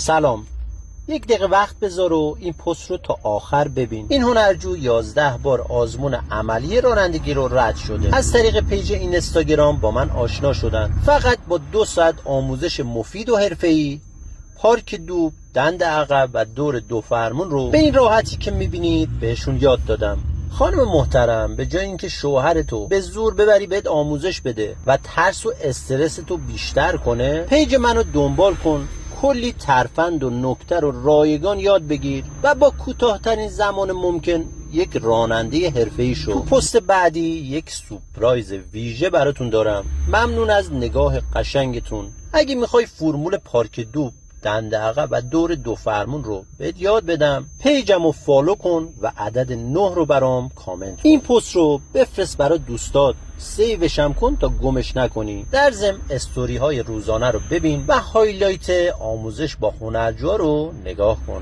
سلام، یک دقیقه وقت بذار و این پست رو تا آخر ببین. این هنرجو 11 بار آزمون عملی رانندگی رو رد شده. از طریق پیج اینستاگرام با من آشنا شدن. فقط با 2 ساعت آموزش مفید و حرفه‌ای، پارک دوب، دند عقب و دور 2 فرمون رو به این راحتی که میبینید بهشون یاد دادم. خانم محترم، به جای اینکه شوهرتو به زور ببری بهت آموزش بده و ترس و استرس تو بیشتر کنه، پیج منو دنبال کن، کلی ترفند و نکته رو رایگان یاد بگیر و با کوتاه‌ترین زمان ممکن یک راننده حرفه‌ای شو. تو پست بعدی یک سورپرایز ویژه براتون دارم. ممنون از نگاه قشنگتون. اگه میخوای فرمول پارک دوب، دند عقب و دور 2 فرمون رو بهت یاد بدم، پیجم رو فالو کن و عدد 9 رو برام کامنت کن. این پست رو بفرست برای دوستات، سیوش هم کن تا گمش نکنی. در ضمن استوری های روزانه رو ببین و هایلایت آموزش با هنرجوها رو نگاه کن.